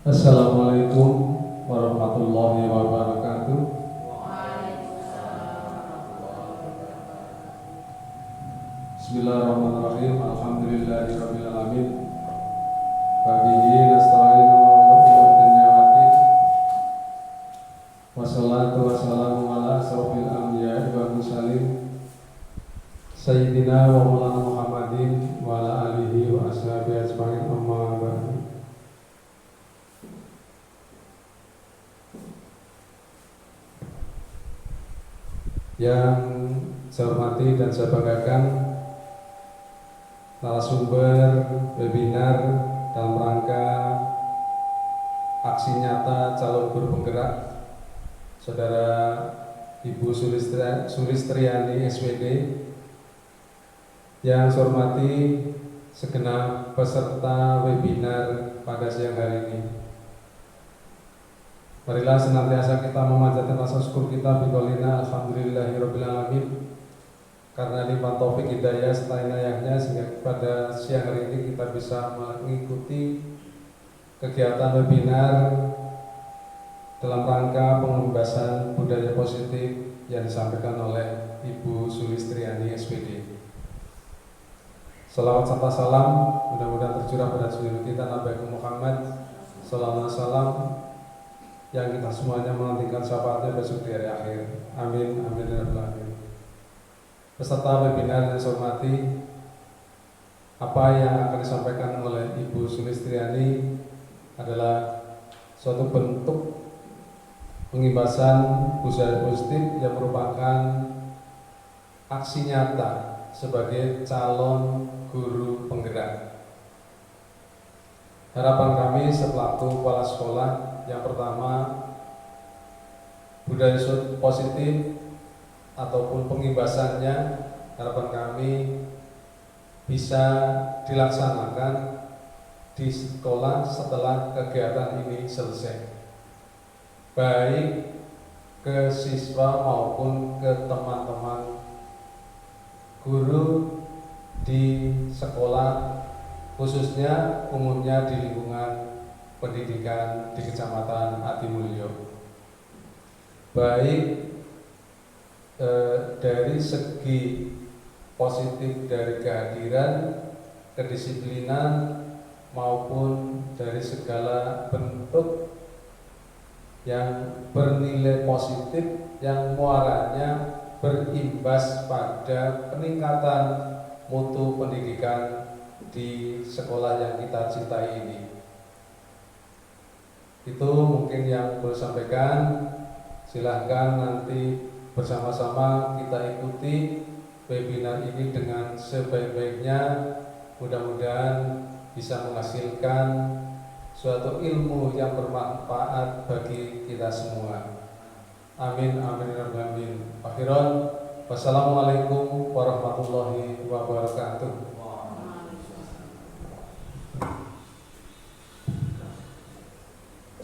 Assalamualaikum warahmatullahi wabarakatuh. Bismillahirrahmanirrahim. Alhamdulillahirabbil alamin. Wabihi nasta'inu ala umuri dunya waddin. Wassalatu wassalamu ala asrofil anbiya'i wal mursalin Sayyidina wa maulana Muhammadin wa ala alihi wa ashabihi ajma'in, amma ba'du. Yang saya hormati dan saya banggakan narasumber webinar dalam rangka aksi nyata calon guru penggerak, Saudara Ibu Sulistriani SPD. Yang saya hormati segenap peserta webinar pada siang hari ini. Marilah senantiasa kita memanjatkan rasa syukur kita biqaulina alhamdulillahirabbil alamin, karena limpah taufik hidayah serta inayahnya sehingga pada siang hari ini kita bisa mengikuti kegiatan webinar dalam rangka pengembasan budaya positif yang disampaikan oleh Ibu Sulistriani SPD. Salawat serta salam mudah-mudahan tercurah pada junjungan kita Nabi Muhammad sallallahu alaihi wasallam, yang kita semuanya menantikan syafaatnya besok di hari akhir. Amin, amin, ya rabbal alamin. Peserta webinar yang saya hormati, apa yang akan disampaikan oleh Ibu Sulistriani adalah suatu bentuk pengimbasan budaya positif yang merupakan aksi nyata sebagai calon guru penggerak. Harapan kami selaku kepala sekolah, yang pertama, budaya positif ataupun pengimbasannya harapan kami bisa dilaksanakan di sekolah setelah kegiatan ini selesai, baik ke siswa maupun ke teman-teman guru di sekolah, khususnya umumnya di lingkungan pendidikan di Kecamatan Atimulyo. Baik dari segi positif dari kehadiran, kedisiplinan, maupun dari segala bentuk yang bernilai positif yang muaranya berimbas pada peningkatan mutu pendidikan di sekolah yang kita cintai ini. Itu mungkin yang boleh sampaikan. Silahkan nanti bersama-sama kita ikuti webinar ini dengan sebaik-baiknya. Mudah-mudahan bisa menghasilkan suatu ilmu yang bermanfaat bagi kita semua. Amin, amin, amin. Akhiran, wassalamualaikum warahmatullahi wabarakatuh.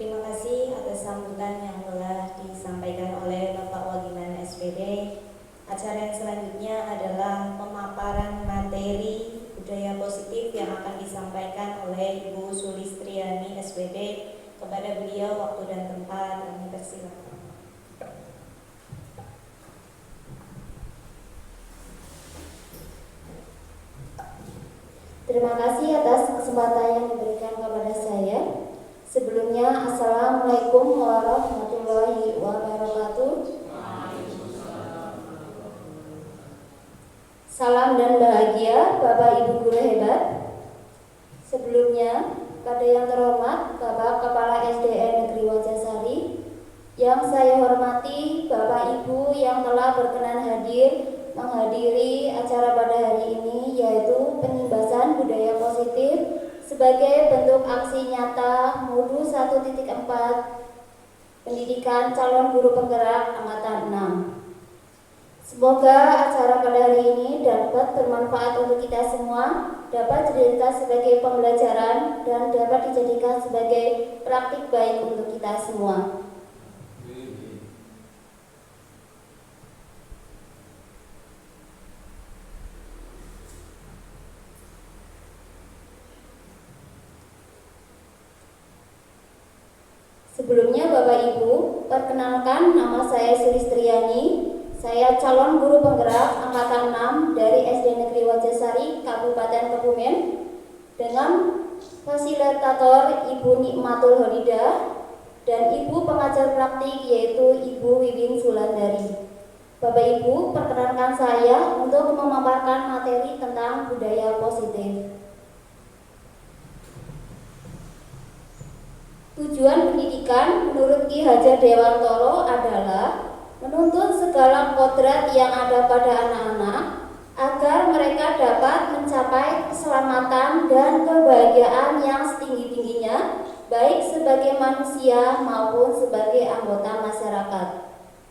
Terima kasih atas sambutan yang telah disampaikan oleh Bapak Wagiman SPD. Acara yang selanjutnya adalah pemaparan materi budaya positif yang akan disampaikan oleh Ibu Sulistriani SPD. Kepada beliau waktu dan tempat kami persilakan. Terima kasih atas kesempatan yang diberikan kepada saya. Sebelumnya, Assalamualaikum warahmatullahi wabarakatuh. Salam dan bahagia Bapak Ibu guru hebat. Sebelumnya, pada yang terhormat Bapak Kepala SDN Negeri Wajasari, yang saya hormati Bapak Ibu yang telah berkenan hadir menghadiri acara pada hari ini, yaitu pengimbasan budaya positif sebagai bentuk aksi nyata Mutu 1.4 Pendidikan Calon Guru Penggerak Angkatan 6. Semoga acara pada hari ini dapat bermanfaat untuk kita semua, dapat dijadikan sebagai pembelajaran, dan dapat dijadikan sebagai praktik baik untuk kita semua. Sebelumnya Bapak Ibu, perkenalkan nama saya Sulistriani. Saya calon guru penggerak angkatan 6 dari SD Negeri Wajasari, Kabupaten Kebumen, dengan fasilitator Ibu Nikmatul Holidah dan Ibu pengajar praktik yaitu Ibu Wiwin Sulandari. Bapak Ibu, perkenalkan saya untuk memaparkan materi tentang budaya positif. Tujuan pendidikan menurut Ki Hajar Dewantoro adalah menuntut segala kodrat yang ada pada anak-anak agar mereka dapat mencapai keselamatan dan kebahagiaan yang setinggi-tingginya, baik sebagai manusia maupun sebagai anggota masyarakat.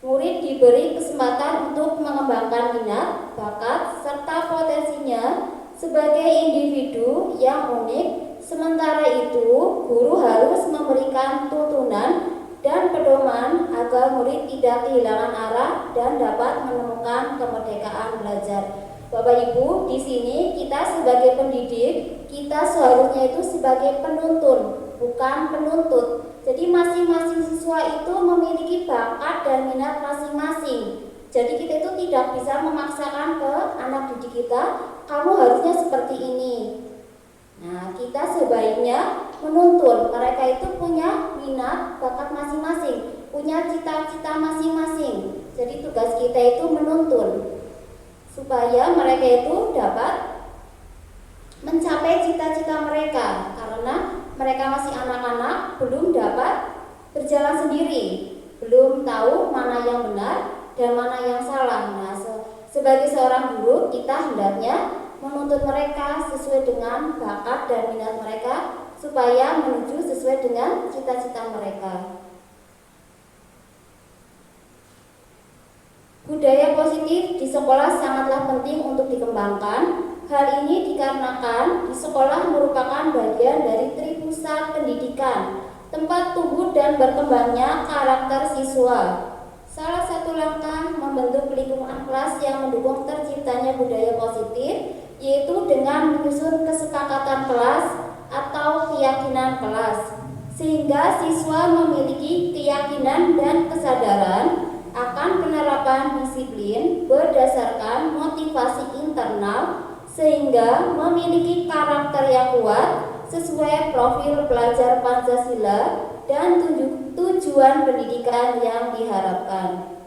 Murid diberi kesempatan untuk mengembangkan minat, bakat, serta potensinya sebagai individu yang unik. Sementara itu, guru harus memberikan tuntunan dan pedoman agar murid tidak kehilangan arah dan dapat menemukan kemerdekaan belajar. Bapak Ibu, di sini kita sebagai pendidik, kita seharusnya itu sebagai penuntun, bukan penuntut. Jadi masing-masing siswa itu memiliki bakat dan minat masing-masing. Jadi kita itu tidak bisa memaksakan ke anak didik kita, kamu harusnya seperti ini. Nah, kita sebaiknya menuntun. Mereka itu punya minat, bakat masing-masing, punya cita-cita masing-masing. Jadi tugas kita itu menuntun supaya mereka itu dapat mencapai cita-cita mereka, karena mereka masih anak-anak, belum dapat berjalan sendiri, belum tahu mana yang benar dan mana yang salah. Nah, sebagai seorang guru, kita hendaknya menuntut mereka sesuai dengan bakat dan minat mereka supaya menuju sesuai dengan cita-cita mereka. Budaya positif di sekolah sangatlah penting untuk dikembangkan. Hal ini dikarenakan di sekolah merupakan bagian dari tripusat pendidikan, tempat tumbuh dan berkembangnya karakter siswa. Salah satu langkah membentuk lingkungan kelas yang mendukung terciptanya budaya positif yaitu dengan menyusun kesepakatan kelas atau keyakinan kelas, sehingga siswa memiliki keyakinan dan kesadaran akan penerapan disiplin berdasarkan motivasi internal, sehingga memiliki karakter yang kuat sesuai profil pelajar Pancasila dan tujuan pendidikan yang diharapkan.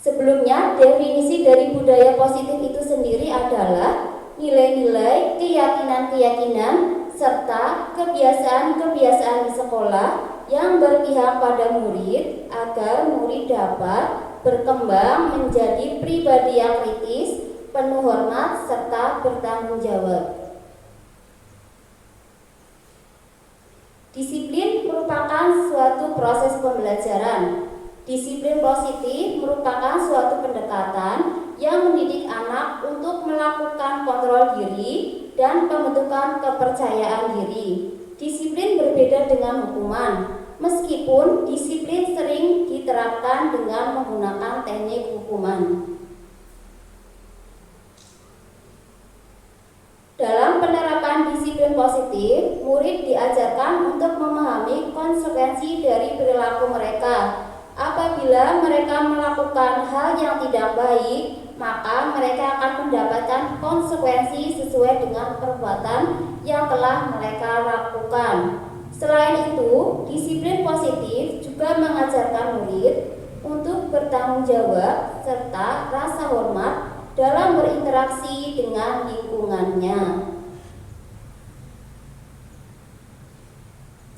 Sebelumnya, definisi dari budaya positif itu sendiri adalah nilai-nilai, keyakinan-keyakinan, serta kebiasaan-kebiasaan di sekolah yang berpihak pada murid agar murid dapat berkembang menjadi pribadi yang kritis, penuh hormat, serta bertanggung jawab. Disiplin merupakan suatu proses pembelajaran. Disiplin positif merupakan suatu pendekatan yang mendidik anak untuk melakukan kontrol diri dan pembentukan kepercayaan diri. Disiplin berbeda dengan hukuman, meskipun disiplin sering diterapkan dengan menggunakan teknik hukuman. Dalam penerapan disiplin positif, murid diajarkan untuk memahami konsekuensi dari perilaku mereka. Apabila mereka melakukan hal yang tidak baik, maka mereka akan mendapatkan konsekuensi sesuai dengan perbuatan yang telah mereka lakukan. Selain itu, disiplin positif juga mengajarkan murid untuk bertanggung jawab serta rasa hormat dalam berinteraksi dengan lingkungannya.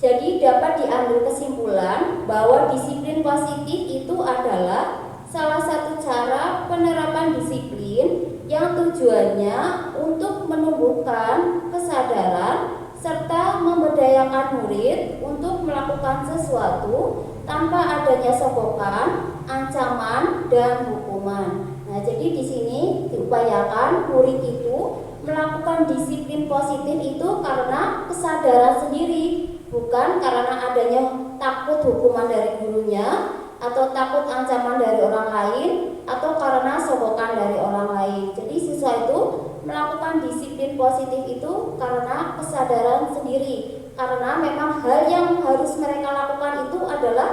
Jadi dapat diambil kesimpulan bahwa disiplin positif itu adalah salah satu cara penerapan disiplin yang tujuannya untuk menumbuhkan kesadaran serta memberdayakan murid untuk melakukan sesuatu tanpa adanya sokokan, ancaman, dan hukuman. Nah, jadi di sini diupayakan murid itu melakukan disiplin positif itu karena kesadaran sendiri, bukan karena adanya takut hukuman dari gurunya atau takut ancaman dari orang lain atau karena sokokan dari orang lain. Jadi siswa itu melakukan disiplin positif itu karena kesadaran sendiri, karena memang hal yang harus mereka lakukan itu adalah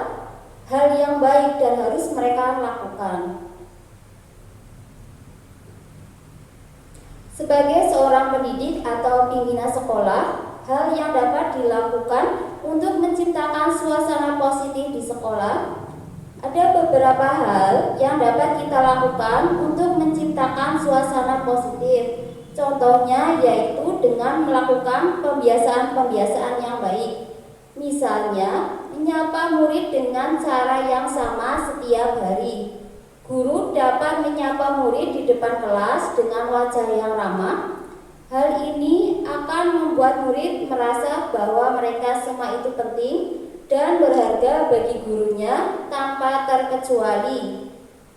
hal yang baik dan harus mereka lakukan. Sebagai seorang pendidik atau pimpinan sekolah, hal yang dapat dilakukan untuk menciptakan suasana positif di sekolah, ada beberapa hal yang dapat kita lakukan untuk menciptakan suasana positif. Contohnya yaitu dengan melakukan pembiasaan-pembiasaan yang baik. Misalnya, menyapa murid dengan cara yang sama setiap hari. Guru dapat menyapa murid di depan kelas dengan wajah yang ramah. Hal ini akan membuat murid merasa bahwa mereka semua itu penting dan berharga bagi gurunya tanpa terkecuali.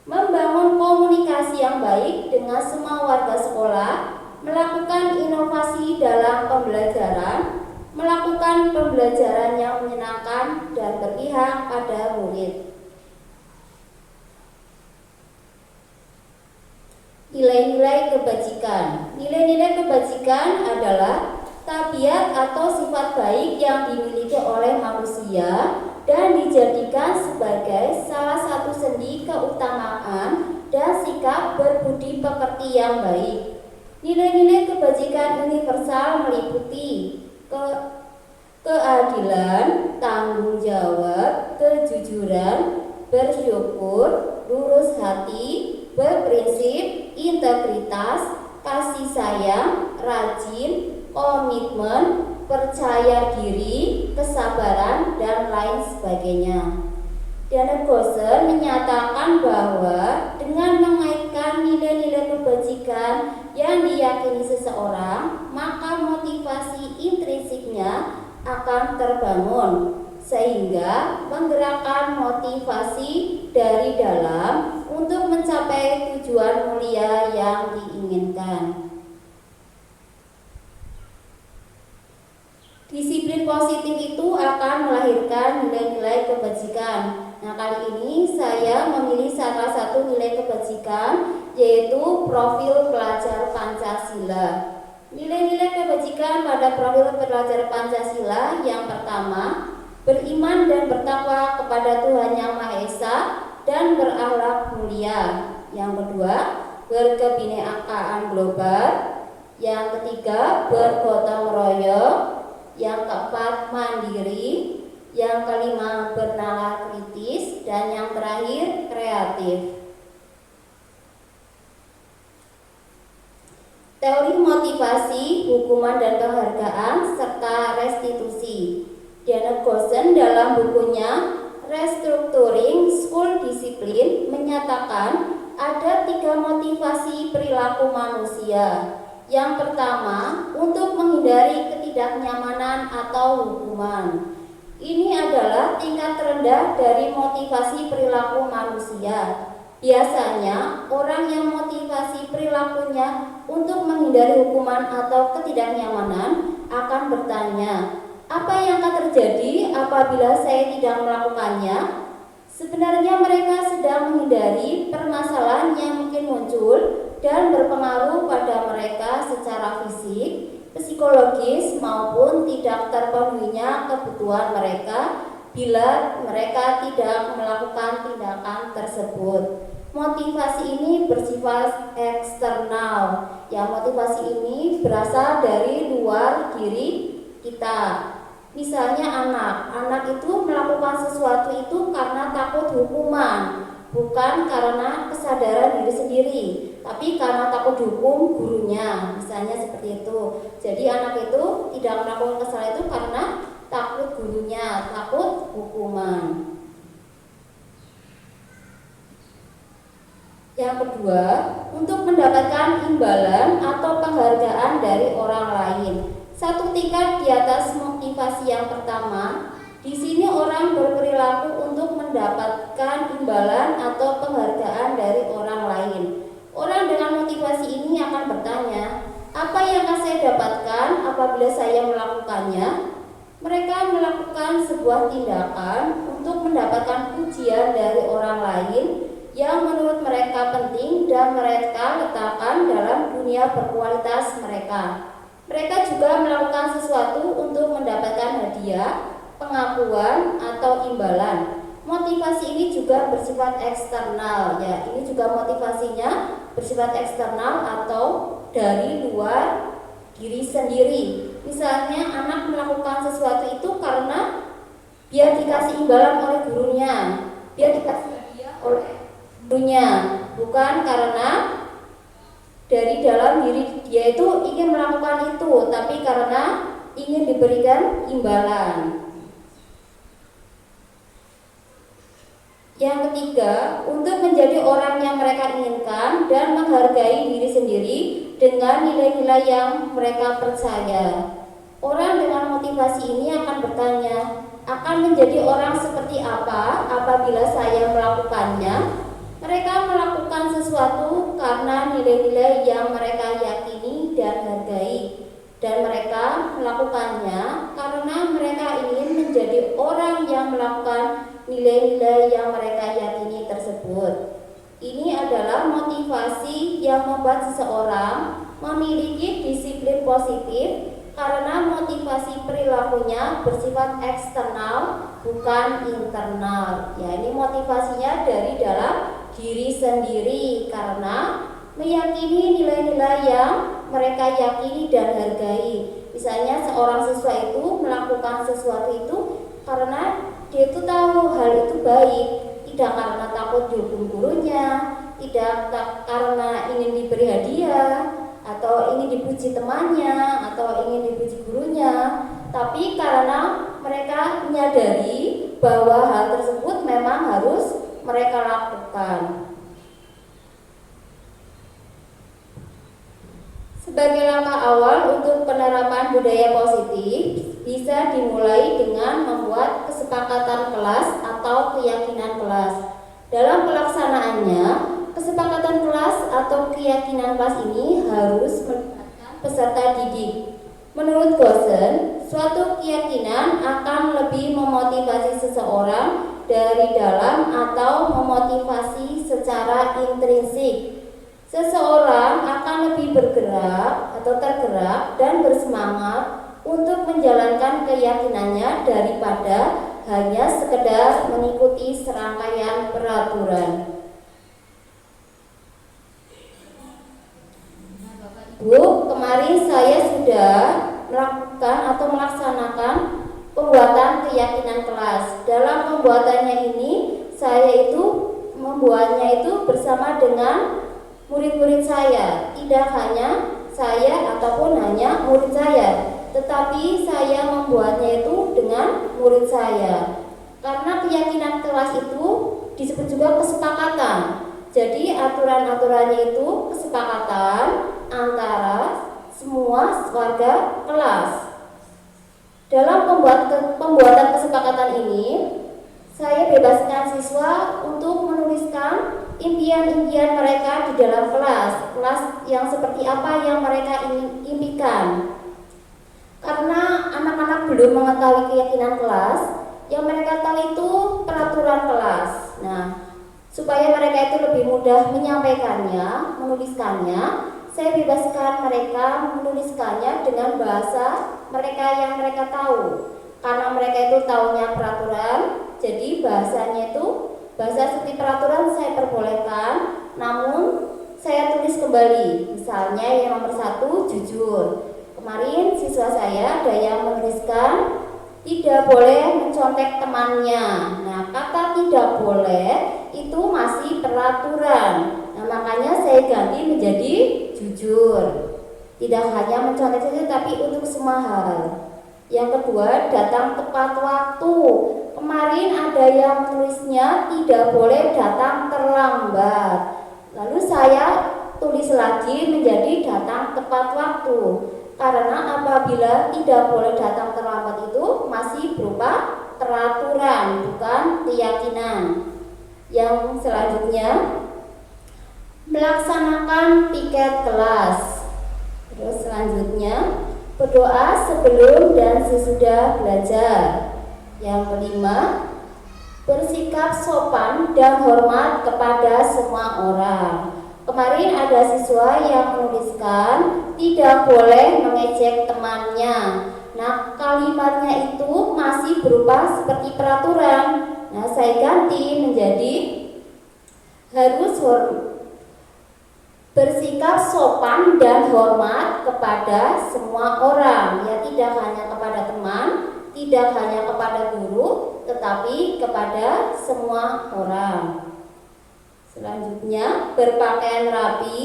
Membangun komunikasi yang baik dengan semua warga sekolah, melakukan inovasi dalam pembelajaran, melakukan pembelajaran yang menyenangkan dan berpihak pada murid. Nilai-nilai kebajikan. Nilai-nilai kebajikan adalah tabiat atau sifat baik yang dimiliki oleh manusia dan dijadikan sebagai salah satu sendi keutamaan dan sikap berbudi pekerti yang baik. Nilai-nilai kebajikan universal meliputi keadilan, tanggung jawab, kejujuran, bersyukur, lurus hati, berprinsip, integritas, kasih sayang, rajin, komitmen, percaya diri, kesabaran, dan lain sebagainya. Janet Gosser menyatakan bahwa dengan mengaitkan nilai-nilai kebajikan yang diyakini seseorang, maka motivasi intrinsiknya akan terbangun, sehingga menggerakkan motivasi dari dalam untuk mencapai tujuan mulia yang diinginkan. Disiplin positif itu akan melahirkan nilai-nilai kebajikan. Nah, kali ini saya memilih salah satu nilai kebajikan, yaitu profil pelajar Pancasila. Nilai-nilai kebajikan pada profil pelajar Pancasila yang pertama, beriman dan bertakwa kepada Tuhan Yang Maha Esa dan berakhlak mulia. Yang kedua, berkebinekaan global. Yang ketiga, bergotong royong. Yang keempat, mandiri. Yang kelima, bernalar kritis. Dan yang terakhir, kreatif. Teori motivasi, hukuman dan penghargaan, serta restitusi. Janet Gosser dalam bukunya Restructuring School Discipline menyatakan ada 3 motivasi perilaku manusia. Yang pertama, untuk menghindari ketidaknyamanan atau hukuman. Ini adalah tingkat terendah dari motivasi perilaku manusia. Biasanya, orang yang motivasi perilakunya untuk menghindari hukuman atau ketidaknyamanan akan bertanya, apa yang akan terjadi apabila saya tidak melakukannya? Sebenarnya mereka sedang menghindari permasalahan yang mungkin muncul dan berpengaruh pada mereka secara fisik, psikologis maupun tidak terpenuhinya kebutuhan mereka bila mereka tidak melakukan tindakan tersebut. Motivasi ini bersifat eksternal. Ya, motivasi ini berasal dari luar diri kita. Misalnya anak itu melakukan sesuatu itu karena takut hukuman, bukan karena kesadaran diri sendiri, tapi karena takut hukum gurunya, misalnya seperti itu. Jadi anak itu tidak melakukan kesalahan itu karena takut gurunya, takut hukuman. Yang kedua, untuk mendapatkan imbalan atau penghargaan dari orang lain. Satu tingkat di atas motivasi yang pertama, di sini orang berperilaku untuk mendapatkan imbalan atau penghargaan dari orang lain. Orang dengan motivasi ini akan bertanya, apa yang akan saya dapatkan apabila saya melakukannya? Mereka melakukan sebuah tindakan untuk mendapatkan pujian dari orang lain yang menurut mereka penting dan mereka letakkan dalam dunia berkualitas mereka. Mereka juga melakukan sesuatu untuk mendapatkan hadiah, pengakuan, atau imbalan. Motivasi ini juga bersifat eksternal, ya. Ini juga motivasinya bersifat eksternal atau dari luar diri sendiri. Misalnya anak melakukan sesuatu itu karena dia dikasih imbalan oleh gurunya, dia dikasih hadiah oleh gurunya, bukan karena dari dalam diri dia itu ingin melakukan itu, tapi karena ingin diberikan imbalan. Yang ketiga, untuk menjadi orang yang mereka inginkan dan menghargai diri sendiri dengan nilai-nilai yang mereka percaya. Orang dengan motivasi ini akan bertanya, akan menjadi orang seperti apa apabila saya melakukannya? Mereka melakukan sesuatu karena nilai-nilai yang mereka yakini dan hargai, dan mereka melakukannya karena mereka ingin menjadi orang yang melakukan nilai-nilai yang mereka yakini tersebut. Ini adalah motivasi yang membuat seseorang memiliki disiplin positif karena motivasi perilakunya bersifat eksternal bukan internal. Ya, ini motivasinya dari dalam diri sendiri karena meyakini nilai-nilai yang mereka yakini dan hargai. Misalnya seorang siswa itu melakukan sesuatu itu karena dia itu tahu hal itu baik, tidak karena takut dihukum gurunya, tidak karena ingin diberi hadiah atau ingin dipuji temannya atau ingin dipuji gurunya, tapi karena mereka menyadari bahwa hal tersebut memang harus mereka lakukan. Sebagai langkah awal untuk penerapan budaya positif, bisa dimulai dengan membuat kesepakatan kelas atau keyakinan kelas. Dalam pelaksanaannya, kesepakatan kelas atau keyakinan kelas ini harus melibatkan peserta didik. Menurut Goosen, suatu keyakinan akan lebih memotivasi seseorang dari dalam atau memotivasi secara intrinsik. Seseorang akan lebih bergerak atau tergerak dan bersemangat untuk menjalankan keyakinannya daripada hanya sekedar mengikuti serangkaian peraturan. Bu, kemarin saya sudah melakukan atau melaksanakan pembuatan keyakinan kelas. Dalam pembuatannya ini, saya itu membuatnya itu bersama dengan murid-murid saya, tidak hanya saya ataupun hanya murid saya, tetapi saya membuatnya itu dengan murid saya. Karena keyakinan kelas itu disebut juga kesepakatan. Jadi aturan-aturannya itu kesepakatan antara semua warga kelas. Dalam pembuatan kesepakatan ini, saya bebaskan siswa untuk menuliskan impian-impian mereka di dalam kelas yang seperti apa yang mereka ingin impikan. Karena anak-anak belum mengetahui keyakinan kelas, yang mereka tahu itu peraturan kelas. Nah, supaya mereka itu lebih mudah menyampaikannya, menuliskannya, saya bebaskan mereka menuliskannya dengan bahasa mereka yang mereka tahu. Karena mereka itu tahunya peraturan, jadi bahasanya itu bahasa seperti peraturan saya perbolehkan, namun saya tulis kembali. Misalnya yang nomor 1, jujur. Kemarin siswa saya ada yang menuliskan tidak boleh mencontek temannya. Nah, kata tidak boleh itu masih peraturan. Nah, makanya saya ganti menjadi jujur. Tidak hanya mencontek saja, tapi untuk semua hal. Yang kedua, datang tepat waktu. Kemarin ada yang tulisnya tidak boleh datang terlambat. Lalu saya tulis lagi menjadi datang tepat waktu. Karena apabila tidak boleh datang terlambat itu masih berupa peraturan, bukan keyakinan. Yang selanjutnya, melaksanakan piket kelas. Terus selanjutnya, berdoa sebelum dan sesudah belajar. Yang kelima, bersikap sopan dan hormat kepada semua orang. kemarin ada siswa yang menuliskan tidak boleh mengejek temannya. Nah, kalimatnya itu masih berupa seperti peraturan. Nah, saya ganti menjadi harus bersikap sopan dan hormat kepada semua orang, ya, tidak hanya kepada teman, tidak hanya kepada guru, tetapi kepada semua orang. Selanjutnya, berpakaian rapi,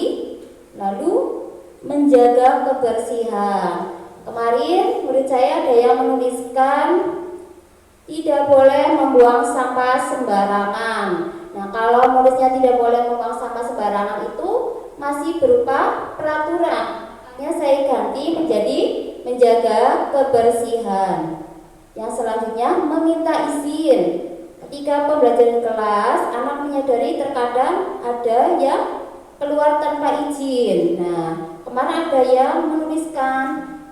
lalu menjaga kebersihan. Kemarin murid saya ada yang menuliskan tidak boleh membuang sampah sembarangan. Nah, kalau muridnya tidak boleh membuang sampah sembarangan itu masih berupa peraturan. Makanya saya ganti menjadi menjaga kebersihan. Yang selanjutnya, meminta izin. Ketika pembelajaran kelas, anak menyadari terkadang ada yang keluar tanpa izin. Nah, kemarin ada yang menuliskan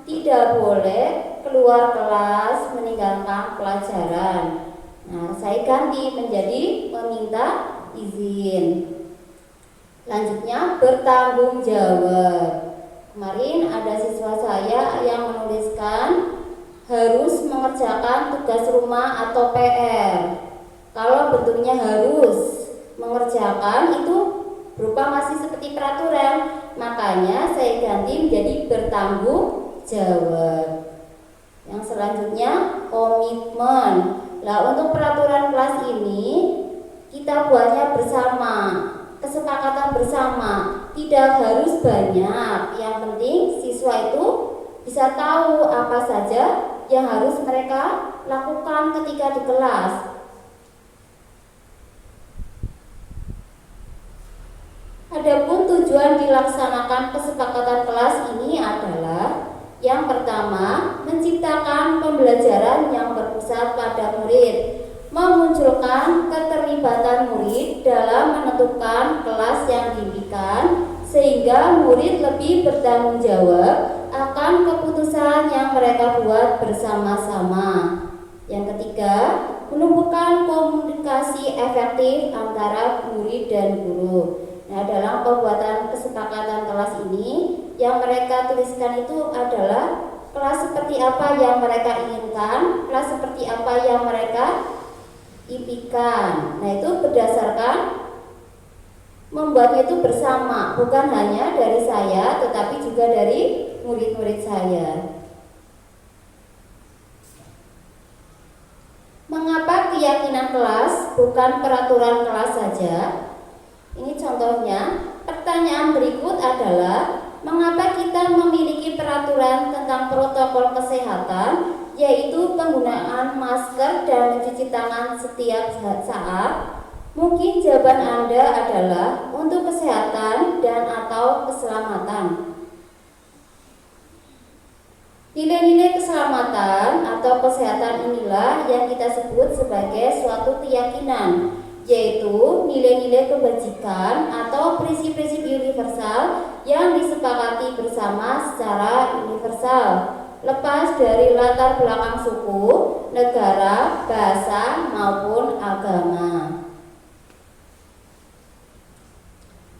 tidak boleh keluar kelas meninggalkan pelajaran. Nah, saya ganti menjadi meminta izin. Selanjutnya, bertanggung jawab. Kemarin ada siswa saya yang menuliskan harus mengerjakan tugas rumah atau PR. Kalau bentuknya harus mengerjakan itu berupa masih seperti peraturan, makanya saya ganti menjadi bertanggung jawab. Yang selanjutnya, komitmen. Nah, untuk peraturan kelas ini kita buatnya bersama, kesepakatan bersama, tidak harus banyak. Yang penting siswa itu bisa tahu apa saja yang harus mereka lakukan ketika di kelas. Adapun tujuan dilaksanakan kesepakatan kelas ini adalah yang pertama, menciptakan pembelajaran yang berpusat pada murid, memunculkan keterlibatan murid dalam menentukan kelas yang diimpikan, sehingga murid lebih bertanggung jawab akan keputusan yang mereka buat bersama-sama. Yang ketiga, menumbuhkan komunikasi efektif antara murid dan guru. Nah, dalam pembuatan kesepakatan kelas ini, yang mereka tuliskan itu adalah kelas seperti apa yang mereka inginkan, kelas seperti apa yang mereka impikan. Nah, itu berdasarkan membuatnya itu bersama, bukan hanya dari saya, tetapi juga dari murid-murid saya. Mengapa keyakinan kelas bukan peraturan kelas saja? Ini contohnya, pertanyaan berikut adalah mengapa kita memiliki peraturan tentang protokol kesehatan, yaitu penggunaan masker dan mencuci tangan setiap saat? Mungkin jawaban Anda adalah untuk kesehatan dan atau keselamatan. Nilai-nilai keselamatan atau kesehatan inilah yang kita sebut sebagai suatu keyakinan, yaitu nilai-nilai kebajikan atau prinsip-prinsip universal yang disepakati bersama secara universal, lepas dari latar belakang suku, negara, bahasa, maupun agama.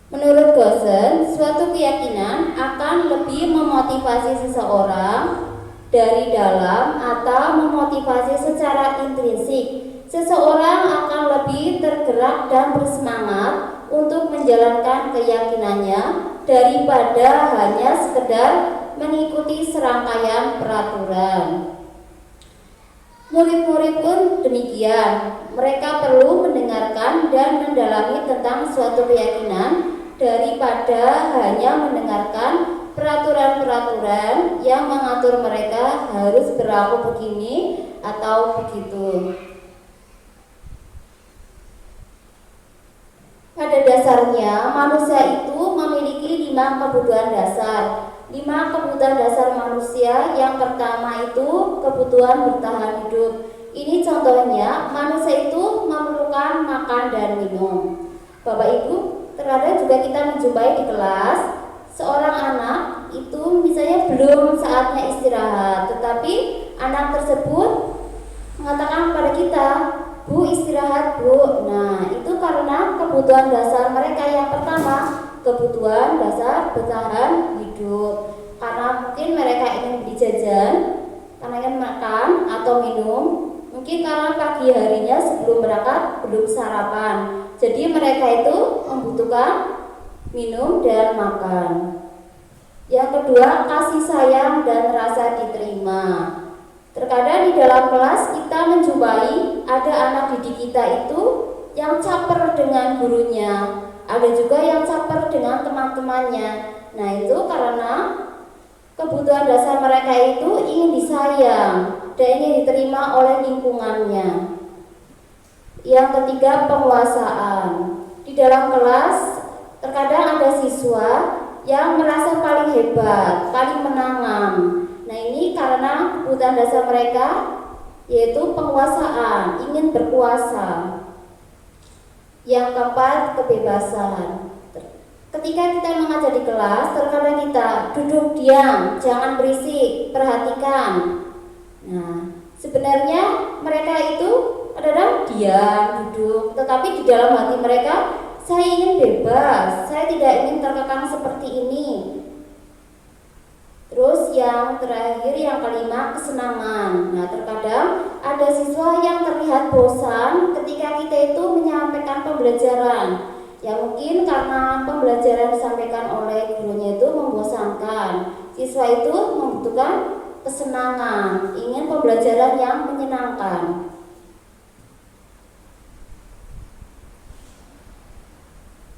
Menurut Gosen, suatu keyakinan akan lebih memotivasi seseorang dari dalam atau memotivasi secara intrinsik. Seseorang akan lebih tergerak dan bersemangat untuk menjalankan keyakinannya daripada hanya sekedar mengikuti serangkaian peraturan. Murid-murid pun demikian. Mereka perlu mendengarkan dan mendalami tentang suatu keyakinan daripada hanya mendengarkan peraturan-peraturan yang mengatur mereka harus berlaku begini atau begitu. Pada dasarnya, manusia itu memiliki 5 kebutuhan dasar. 5 kebutuhan dasar manusia. Yang pertama itu kebutuhan bertahan hidup. Ini contohnya, manusia itu memerlukan makan dan minum. Bapak Ibu, terkadang juga kita menjumpai di kelas seorang anak itu misalnya belum saatnya istirahat, tetapi anak tersebut mengatakan kepada kita, "Bu, istirahat, Bu." Nah, itu karena kebutuhan dasar mereka yang pertama, kebutuhan dasar bertahan hidup. Karena mungkin mereka ingin beli jajan, karena ingin makan atau minum, mungkin karena pagi harinya sebelum berangkat belum sarapan. Jadi mereka itu membutuhkan minum dan makan. Yang kedua, kasih sayang dan rasa diterima. Terkadang di dalam kelas kita menjumpai ada anak didik kita itu yang caper dengan gurunya, ada juga yang caper dengan teman-temannya. Nah, itu karena kebutuhan dasar mereka itu ingin disayang dan ingin diterima oleh lingkungannya. Yang ketiga, penguasaan. Di dalam kelas terkadang ada siswa yang merasa paling hebat, paling menangan. Nah, ini karena kebutuhan dasar mereka yaitu penguasaan, ingin berkuasa. Yang keempat, kebebasan. Ketika kita mengajar di kelas, terkadang kita duduk diam, jangan berisik, perhatikan. Nah, sebenarnya mereka itu kadang diam, duduk, tetapi di dalam hati mereka, saya ingin bebas, saya tidak ingin terkekang seperti ini. Terus yang terakhir, yang kelima, kesenangan. Nah, terkadang ada siswa yang terlihat bosan ketika kita itu menyampaikan pembelajaran. Ya mungkin karena pembelajaran disampaikan oleh gurunya itu membosankan. Siswa itu membutuhkan kesenangan, ingin pembelajaran yang menyenangkan.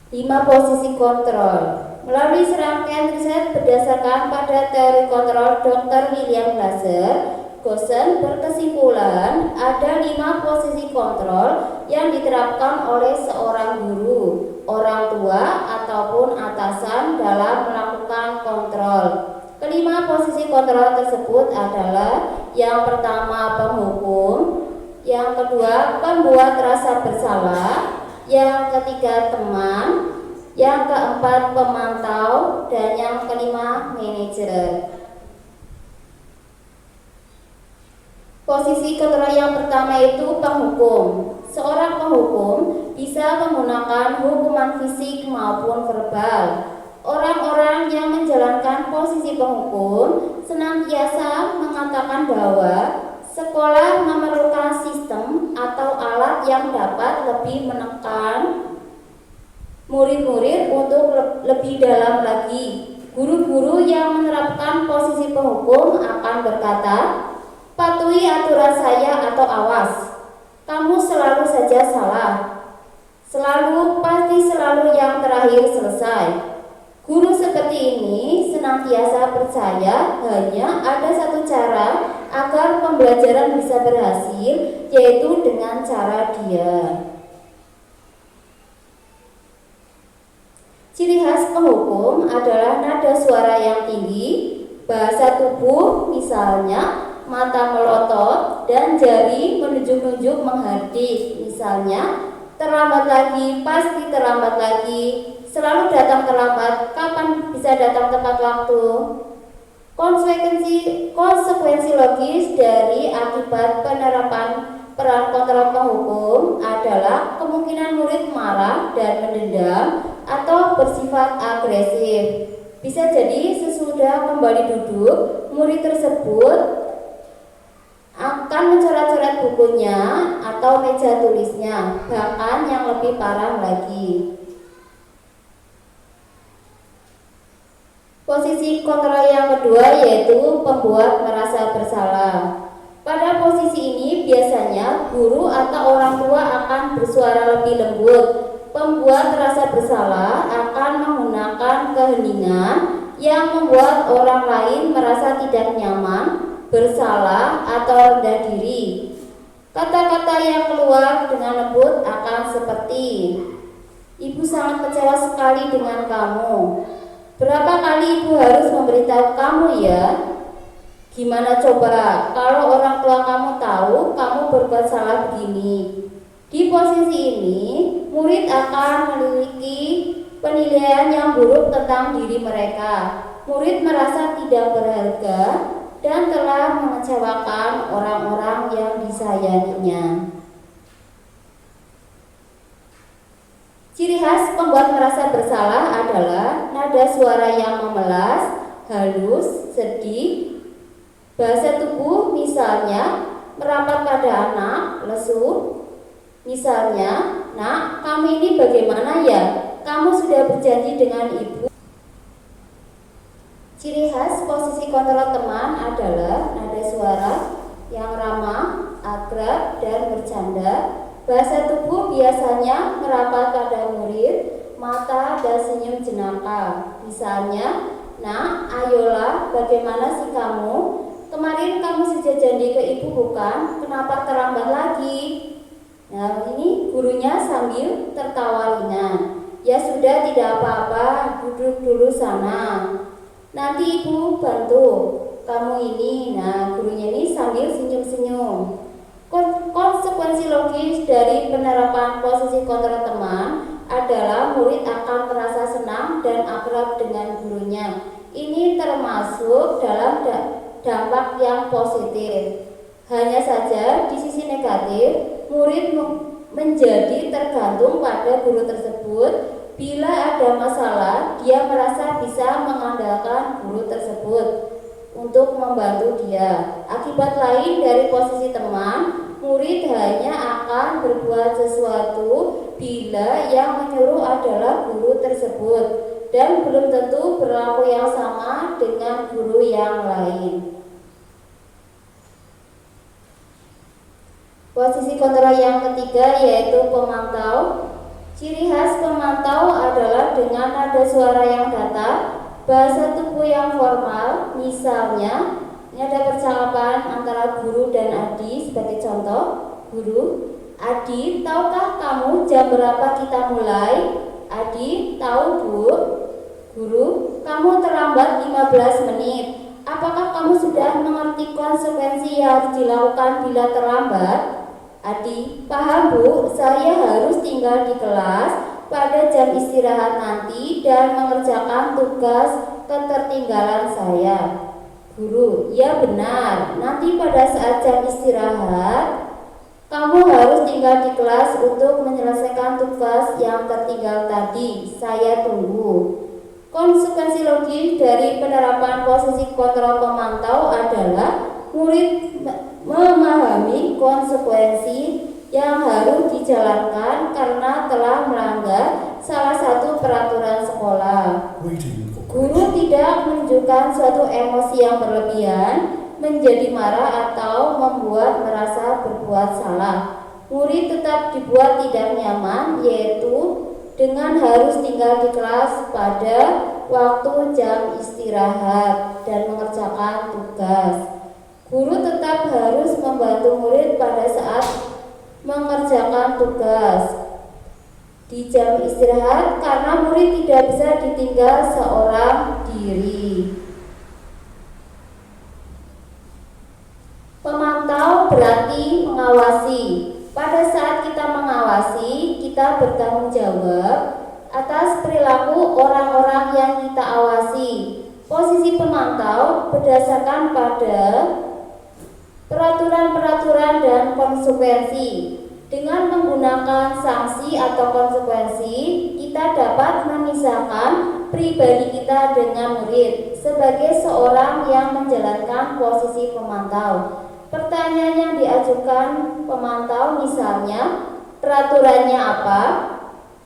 Lima, posisi kontrol. Melalui serangkaian riset berdasarkan pada teori kontrol Dr. William Glasser, Gosen berkesimpulan ada 5 posisi kontrol yang diterapkan oleh seorang guru, orang tua, ataupun atasan dalam melakukan kontrol. Kelima posisi kontrol tersebut adalah yang pertama penghukum, yang kedua pembuat rasa bersalah, yang ketiga teman, yang keempat pemantau, dan yang kelima manajer. Posisi kontrol yang pertama itu penghukum. Seorang penghukum bisa menggunakan hukuman fisik maupun verbal. Orang-orang yang menjalankan posisi penghukum senantiasa mengatakan bahwa sekolah memerlukan sistem atau alat yang dapat lebih menekan murid-murid untuk lebih dalam lagi. Guru-guru yang menerapkan posisi penghukum akan berkata, patuhi aturan saya atau awas, kamu selalu saja salah, selalu pasti selalu yang terakhir selesai. Guru seperti ini senantiasa percaya hanya ada satu cara agar pembelajaran bisa berhasil, yaitu dengan cara dia. Ciri khas penghukum adalah nada suara yang tinggi, bahasa tubuh misalnya mata melotot dan jari menunjuk-nunjuk menghardik, misalnya terlambat lagi, pasti terlambat lagi, selalu datang terlambat, kapan bisa datang tepat waktu. Konsekuensi logis dari akibat penerapan peran kontrol penghukum adalah kemungkinan murid marah dan mendendam atau bersifat agresif. Bisa jadi sesudah kembali duduk, murid tersebut akan mencoret-coret bukunya atau meja tulisnya, bahkan yang lebih parah lagi. Posisi kontrol yang kedua yaitu pembuat merasa bersalah. Pada posisi ini biasanya guru atau orang tua akan bersuara lebih lembut. Pembuat rasa bersalah akan menggunakan keheningan yang membuat orang lain merasa tidak nyaman, bersalah, atau rendah diri. Kata-kata yang keluar dengan lembut akan seperti, ibu sangat kecewa sekali dengan kamu. Berapa kali ibu harus memberitahu kamu ya? Gimana coba kalau orang tua kamu tahu kamu berbuat salah begini? Di posisi ini, murid akan memiliki penilaian yang buruk tentang diri mereka. Murid merasa tidak berharga dan telah mengecewakan orang-orang yang disayanginya. Ciri khas pembuat merasa bersalah adalah nada suara yang memelas, halus, sedih, bahasa tubuh misalnya merapat pada anak, lesu. Misalnya, "Nak, kamu ini bagaimana ya? Kamu sudah berjanji dengan ibu." Ciri khas posisi kontrol teman adalah nada suara yang ramah, akrab, dan bercanda. Bahasa tubuh biasanya merapat pada murid, mata dan senyum jenaka. Misalnya, "Nak, ayolah, bagaimana sih kamu? Kemarin kamu sudah janji ke ibu bukan? Kenapa terlambat lagi?" Nah, ini gurunya sambil tertawa ringan. "Ya sudah, tidak apa-apa, duduk dulu sana. Nanti ibu bantu kamu ini." Nah, gurunya ini sambil senyum-senyum. Konsekuensi logis dari penerapan posisi kontrol teman adalah murid akan merasa senang dan akrab dengan gurunya. Ini termasuk dalam dampak yang positif. Hanya saja di sisi negatif, murid menjadi tergantung pada guru tersebut. Bila ada masalah, dia merasa bisa mengandalkan guru tersebut untuk membantu dia. Akibat lain dari posisi teman, murid hanya akan berbuat sesuatu bila yang menyuruh adalah guru tersebut dan belum tentu berlaku yang sama dengan guru yang lain. Posisi kontrol yang ketiga yaitu pemantau. Ciri khas pemantau adalah dengan nada suara yang datar, bahasa tubuh yang formal. Misalnya, ini ada percakapan antara guru dan Adi sebagai contoh. "Guru, Adi, tahukah kamu jam berapa kita mulai?" "Adi, tahu Bu." "Guru, kamu terlambat 15 menit. Apakah kamu sudah mengerti konsekuensi yang harus dilakukan bila terlambat?" "Adi, paham Bu, saya harus tinggal di kelas pada jam istirahat nanti dan mengerjakan tugas ketertinggalan saya." "Guru, ya benar, nanti pada saat jam istirahat kamu harus tinggal di kelas untuk menyelesaikan tugas yang tertinggal tadi. Saya tunggu." Konsekuensi logis dari penerapan posisi kontrol pemantau adalah murid memahami konsekuensi yang harus dijalankan karena telah melanggar salah satu peraturan sekolah. Guru tidak menunjukkan suatu emosi yang berlebihan, menjadi marah atau membuat merasa berbuat salah. Murid tetap dibuat tidak nyaman, yaitu dengan harus tinggal di kelas pada waktu jam istirahat dan mengerjakan tugas. Guru tetap harus membantu murid pada saat mengerjakan tugas di jam istirahat karena murid tidak bisa ditinggal seorang diri. Pemantau berarti mengawasi. Pada saat kita mengawasi, kita bertanggung jawab atas perilaku orang-orang yang kita awasi. Posisi pemantau berdasarkan pada peraturan-peraturan dan konsekuensi. Dengan menggunakan sanksi atau konsekuensi, kita dapat memisahkan pribadi kita dengan murid sebagai seorang yang menjalankan posisi pemantau. Pertanyaan yang diajukan pemantau misalnya, peraturannya apa?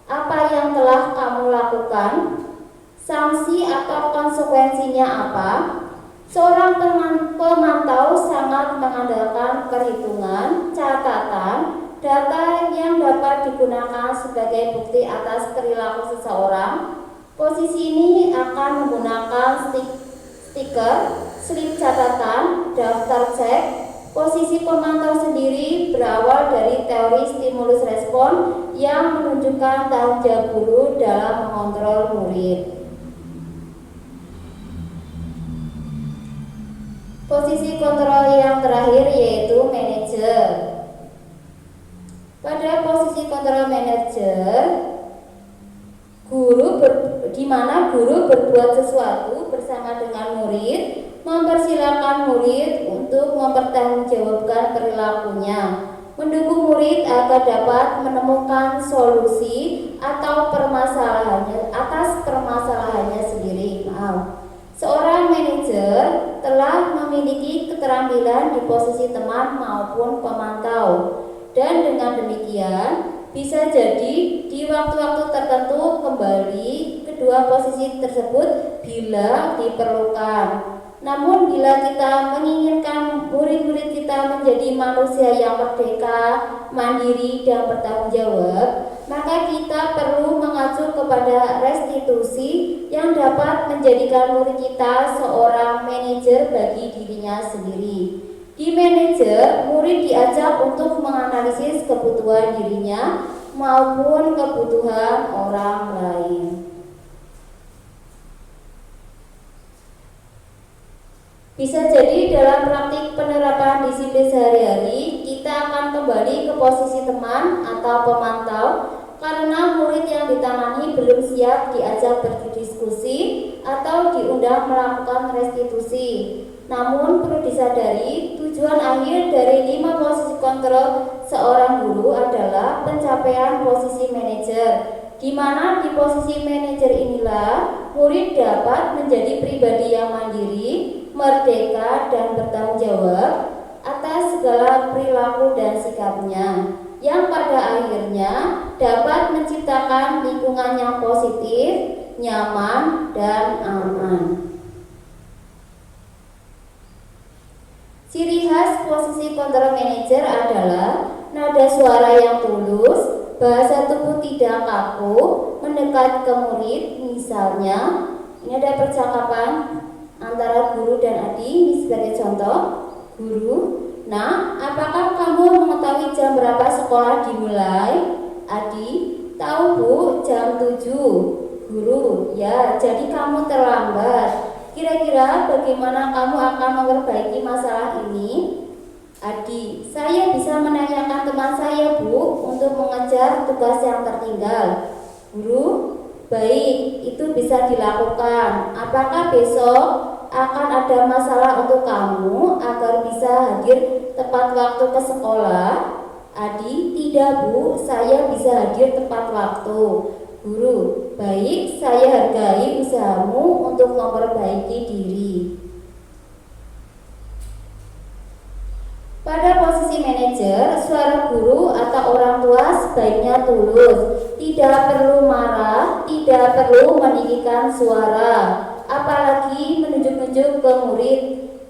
Apa yang telah kamu lakukan? Sanksi atau konsekuensinya apa? Seorang pemantau sangat mengandalkan perhitungan, catatan, data yang dapat digunakan sebagai bukti atas perilaku seseorang. Posisi ini akan menggunakan stiker, slip catatan, daftar cek. Posisi pemantau sendiri berawal dari teori stimulus respon yang menunjukkan tanggung jawab guru dalam mengontrol murid. Posisi kontrol yang terakhir yaitu manajer. Pada posisi kontrol manajer, di mana guru berbuat sesuatu bersama dengan murid, mempersilahkan murid untuk mempertanggungjawabkan perilakunya. mendukung murid agar dapat menemukan solusi atau permasalahannya atas permasalahannya sendiri. Seorang manajer telah memiliki keterampilan di posisi teman maupun pemantau, dan dengan demikian bisa jadi di waktu-waktu tertentu kembali kedua posisi tersebut bila diperlukan. Namun bila kita menginginkan murid-murid kita menjadi manusia yang merdeka, mandiri, dan bertanggung jawab, maka kita perlu mengacu kepada restitusi yang dapat menjadikan murid kita seorang manajer bagi dirinya sendiri. Di manajer, murid diajak untuk menganalisis kebutuhan dirinya maupun kebutuhan orang lain. Bisa jadi dalam praktik penerapan disiplin sehari-hari kita akan kembali ke posisi teman atau pemantau karena murid yang ditangani belum siap diajak berdiskusi atau diundang melakukan restitusi. Namun perlu disadari tujuan akhir dari 5 posisi kontrol seorang guru adalah pencapaian posisi manajer, di mana di posisi manajer inilah murid dapat menjadi pribadi yang mandiri, merdeka, dan bertanggung jawab atas segala perilaku dan sikapnya, yang pada akhirnya dapat menciptakan lingkungan yang positif, nyaman, dan aman. Ciri khas posisi kontrol manajer adalah nada suara yang tulus, bahasa tubuh tidak kaku, mendekat ke murid. Misalnya, ini ada percakapan antara guru dan adik. Ini sebagai contoh. Guru, "Nah, apakah kamu mengetahui jam berapa sekolah dimulai?" Adik, "Tahu Bu, jam 7. Guru, "Ya, jadi kamu terlambat. Kira-kira bagaimana kamu akan memperbaiki masalah ini?" Adik, "Saya bisa menanyakan teman saya Bu untuk mengejar tugas yang tertinggal." Guru, "Baik, itu bisa dilakukan. Apakah besok akan ada masalah untuk kamu agar bisa hadir tepat waktu ke sekolah?" Adik, "Tidak Bu, saya bisa hadir tepat waktu." Guru, "Baik, saya hargai usahamu untuk memperbaiki diri." Pada posisi manajer, suara guru atau orang tua sebaiknya tulus, tidak perlu marah, tidak perlu meninggikan suara, apalagi menunjuk-nunjuk ke murid,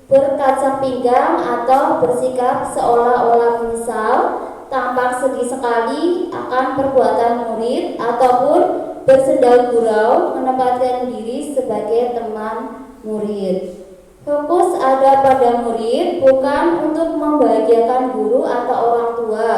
berkaca pinggang atau bersikap seolah-olah menyesal, tampak sedih sekali akan perbuatan murid, ataupun bersendau gurau menempatkan diri sebagai teman murid. Fokus ada pada murid, bukan untuk membahagiakan guru atau orang tua.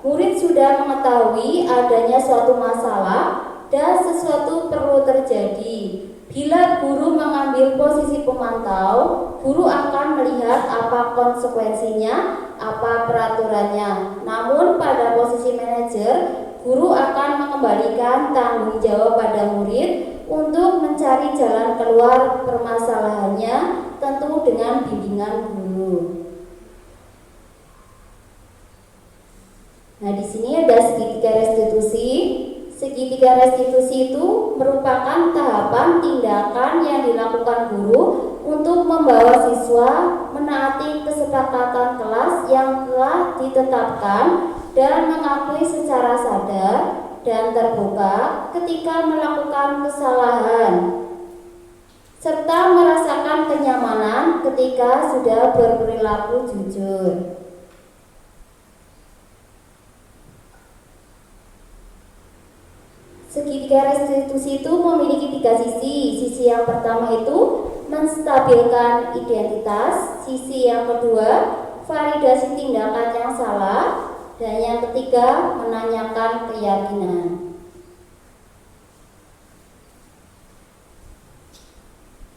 Murid sudah mengetahui adanya suatu masalah dan sesuatu perlu terjadi. Bila guru mengambil posisi pemantau, guru akan melihat apa konsekuensinya, apa peraturannya. Namun pada posisi manajer, guru akan mengembalikan tanggung jawab pada murid untuk mencari jalan keluar permasalahannya, tentu dengan bimbingan guru. Nah, di sini ada segitiga restitusi. Segitiga restitusi itu merupakan tahapan tindakan yang dilakukan guru untuk membawa siswa menaati kesepakatan kelas yang telah ditetapkan dan mengakui secara sadar dan terbuka ketika melakukan kesalahan, serta merasakan kenyamanan ketika sudah berperilaku jujur. Segitiga restitusi itu memiliki 3 sisi. Sisi yang pertama itu menstabilkan identitas, sisi yang kedua validasi tindakan yang salah, dan yang ketiga menanyakan keyakinan.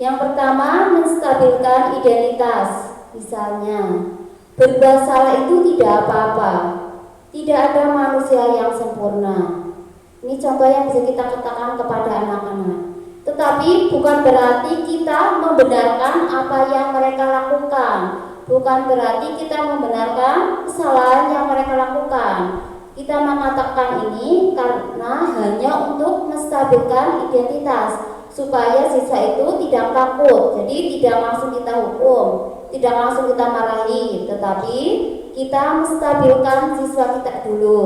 Yang pertama, menstabilkan identitas. Misalnya, berbuat salah itu tidak apa-apa. Tidak ada manusia yang sempurna. Ini contoh yang bisa kita katakan kepada anak-anak. Tetapi bukan berarti kita membenarkan apa yang mereka lakukan. bukan berarti kita membenarkan kesalahan yang mereka lakukan. Kita mengatakan ini karena hanya untuk menstabilkan identitas, supaya siswa itu tidak takut. Jadi tidak langsung kita hukum, tidak langsung kita marahi, tetapi kita menstabilkan siswa kita dulu.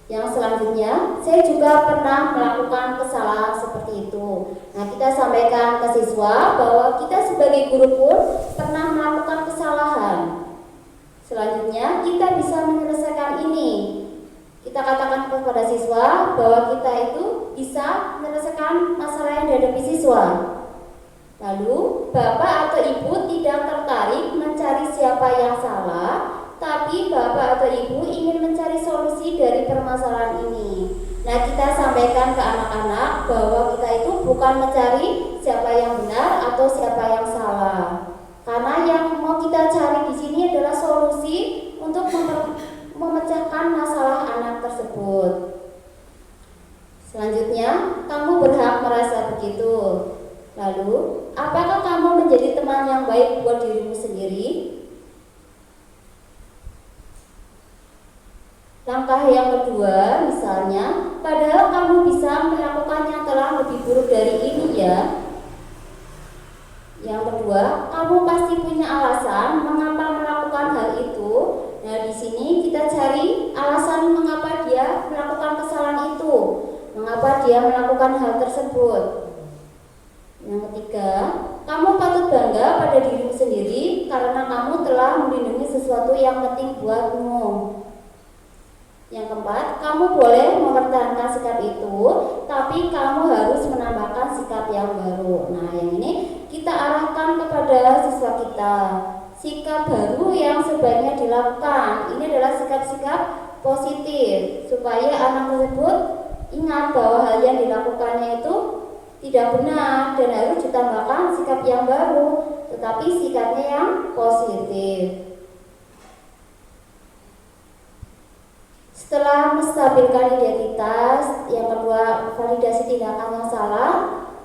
Yang selanjutnya, saya juga pernah melakukan kesalahan seperti itu. Nah, kita sampaikan ke siswa bahwa kita sebagai guru pun pernah melakukan kesalahan. Selanjutnya, kita bisa menyelesaikan ini. Kita katakan kepada siswa bahwa kita itu bisa menyelesaikan masalah yang dihadapi siswa. Lalu, bapak atau ibu tidak tertarik mencari siapa yang salah, tapi bapak atau ibu ingin mencari solusi dari permasalahan ini. Nah, kita sampaikan ke anak-anak bahwa kita itu bukan mencari siapa yang benar atau siapa yang salah. Karena yang mau kita cari di sini adalah solusi untuk memecahkan masalah anak tersebut. Selanjutnya, kamu berhak merasa begitu. Lalu, apakah kamu menjadi teman yang baik buat dirimu sendiri? Langkah yang kedua, misalnya, padahal kamu bisa melakukan yang telah lebih buruk dari ini ya. Yang kedua, kamu pasti punya alasan mengapa melakukan hal itu. Nah, di sini kita cari alasan mengapa dia melakukan kesalahan itu, mengapa dia melakukan hal tersebut. Yang ketiga, kamu patut bangga pada dirimu sendiri karena kamu telah melindungi sesuatu yang penting buatmu. Yang keempat, kamu boleh mempertahankan sikap itu, tapi kamu harus menambahkan sikap yang baru. Nah, yang ini kita arahkan kepada siswa kita. Sikap baru yang sebaiknya dilakukan. Ini adalah sikap-sikap positif, supaya anak tersebut ingat bahwa hal yang dilakukannya itu tidak benar dan harus ditambahkan sikap yang baru, tetapi sikapnya yang positif. Setelah menstabilkan identitas, yang kedua validasi tindakan yang salah,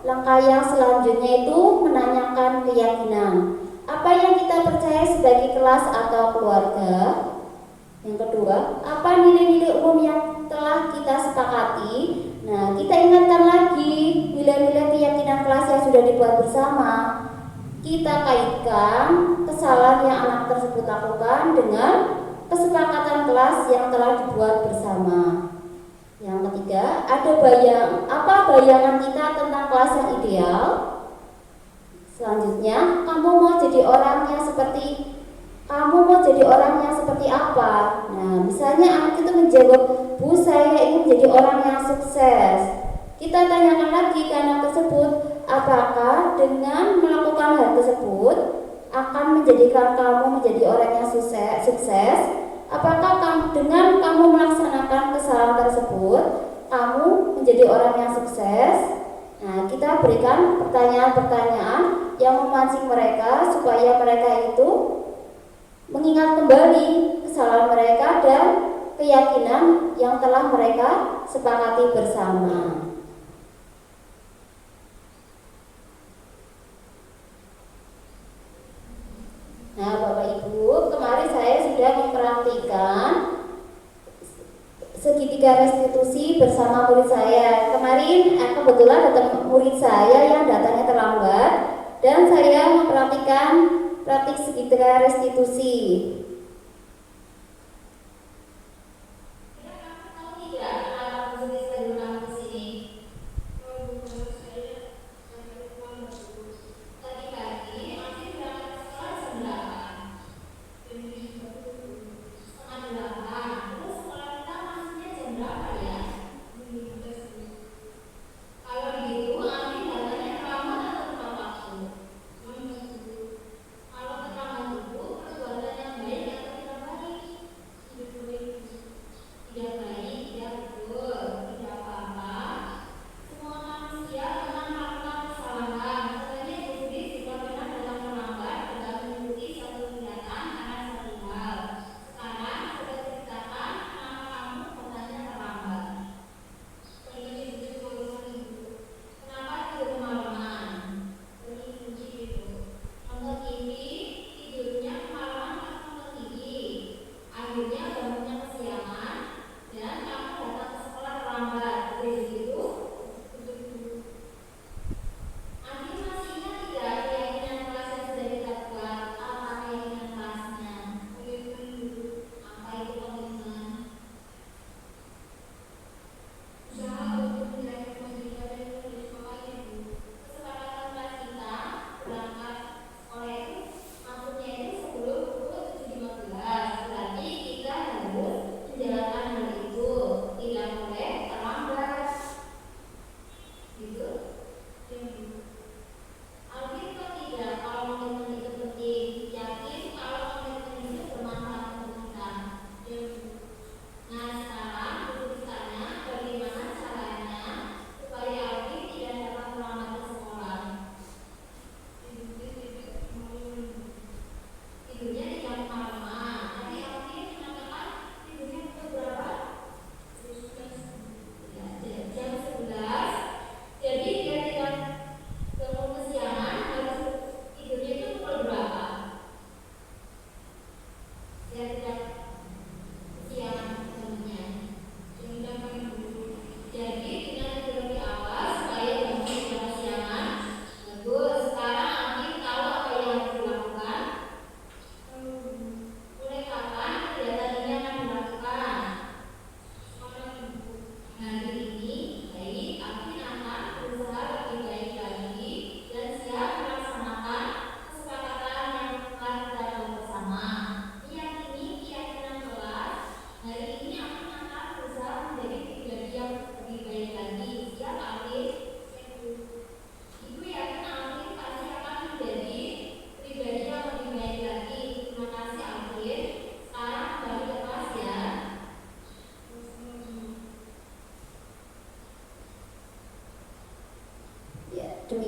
langkah yang selanjutnya itu menanyakan keyakinan. Apa yang kita percaya sebagai kelas atau keluarga? Yang kedua, apa nilai-nilai umum yang telah kita sepakati? Nah, kita ingatkan lagi nilai-nilai keyakinan kelas yang sudah dibuat bersama. Kita kaitkan kesalahan yang anak tersebut lakukan dengan kesepakatan kelas yang telah dibuat bersama. Yang ketiga, apa bayangan kita tentang kelas yang ideal? Selanjutnya, kamu mau jadi orang yang seperti apa? Nah, misalnya anak itu menjawab, "Bu, saya ingin menjadi orang yang sukses." Kita tanyakan lagi ke anak tersebut, apakah dengan melakukan hal tersebut akan menjadikan kamu menjadi orang yang sukses? Apakah dengan kamu melaksanakan kesalahan tersebut, kamu menjadi orang yang sukses? Nah, kita berikan pertanyaan-pertanyaan yang memancing mereka supaya mereka itu mengingat kembali kesalahan mereka dan keyakinan yang telah mereka sepakati bersama. Nah, Bapak Ibu, kemarin saya sudah mempraktikkan segitiga restitusi bersama murid saya. Kemarin kebetulan datang murid saya yang datangnya terlambat dan saya mempraktikkan praktik segitiga restitusi.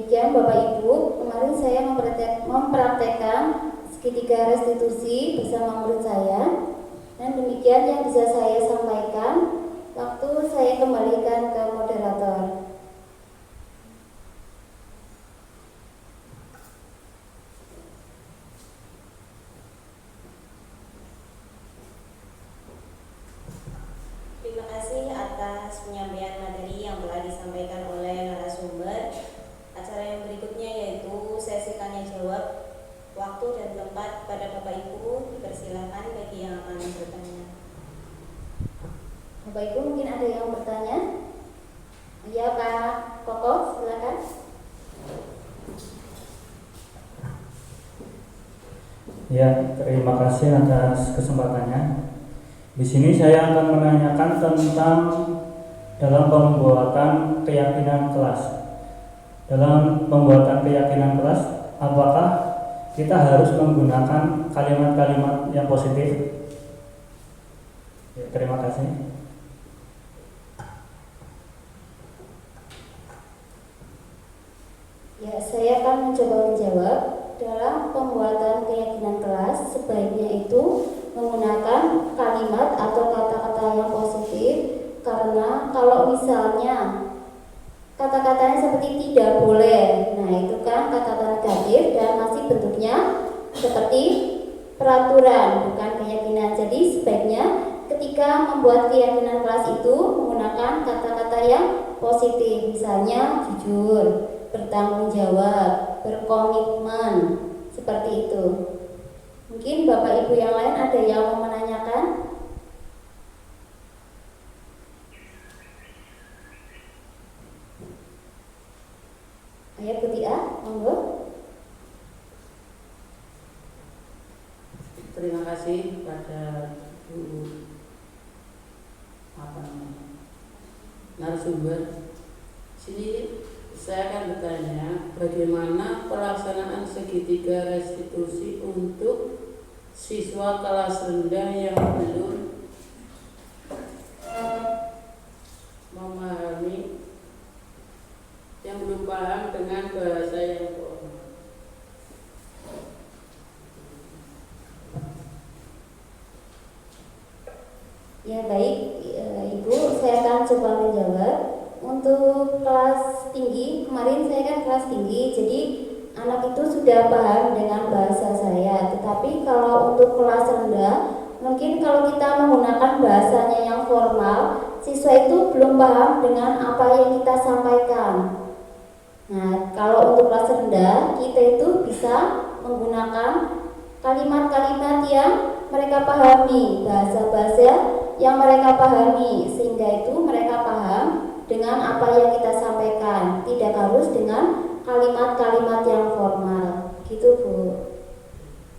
Demikian Bapak Ibu, kemarin saya mempraktekkan segitiga restitusi bersama murid saya. Dan demikian yang bisa saya sampaikan. Waktu saya kembalikan ke moderator. Terima kasih atas penyampaian materi yang telah disampaikan oleh narasumber. Acara yang berikutnya yaitu sesi tanya jawab. Waktu dan tempat pada Bapak Ibu dipersilakan bagi yang akan bertanya. Bapak Ibu mungkin ada yang bertanya? Ya Pak Koko, silakan. Ya, terima kasih atas kesempatannya. Di sini saya akan menanyakan tentang dalam pembuatan keyakinan kelas. Dalam pembuatan keyakinan kelas, apakah kita harus menggunakan kalimat-kalimat yang positif? Ya, terima kasih. Ya, saya akan mencoba menjawab. Dalam pembuatan keyakinan kelas, sebaiknya itu menggunakan kalimat atau kata-kata yang positif, karena kalau misalnya kata-katanya seperti tidak boleh, nah itu kan kata-kata negatif dan masih bentuknya seperti peraturan, bukan keyakinan. Jadi sebaiknya ketika membuat keyakinan kelas itu menggunakan kata-kata yang positif, misalnya jujur, bertanggung jawab, berkomitmen, seperti itu. Mungkin Bapak Ibu yang lain ada yang mau menanyakan? Ayo Bu Tia, monggo. Terima kasih pada Bu narasumber. Sini saya akan bertanya, bagaimana pelaksanaan segitiga restitusi untuk siswa kelas rendah yang belum memahami, yang belum paham dengan bahasa yang formal. Ya baik, Ibu, saya akan coba menjawab. Untuk kelas tinggi, kemarin saya kan kelas tinggi, jadi anak itu sudah paham dengan bahasa saya. Tetapi kalau untuk kelas rendah, mungkin kalau kita menggunakan bahasanya yang formal, siswa itu belum paham dengan apa yang kita sampaikan. Nah, kalau untuk kelas rendah, kita itu bisa menggunakan kalimat-kalimat yang mereka pahami, bahasa-bahasa yang mereka pahami, sehingga itu mereka paham dengan apa yang kita sampaikan, tidak harus dengan kalimat-kalimat yang formal. Gitu Bu.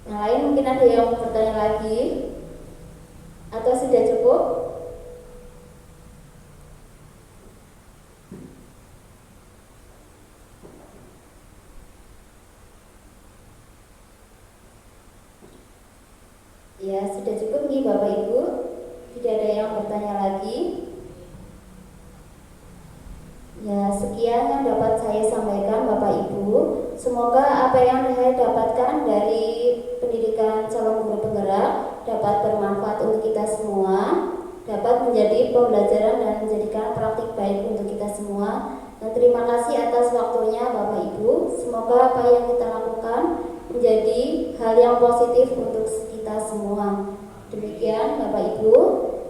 Yang lain mungkin ada yang bertanya lagi, atau sudah cukup? Ya, sudah cukup nih Bapak Ibu. Tidak ada yang bertanya lagi. Ya, sekian yang dapat saya sampaikan Bapak Ibu. Semoga apa yang saya dapatkan dari pendidikan calon guru penggerak dapat bermanfaat untuk kita semua, dapat menjadi pembelajaran dan menjadikan praktik baik untuk kita semua. Dan terima kasih atas waktunya Bapak Ibu. Semoga apa yang kita lakukan menjadi hal yang positif untuk kita semua. Demikian Bapak Ibu.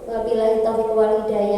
Wabillahi taufiq wal hidayah.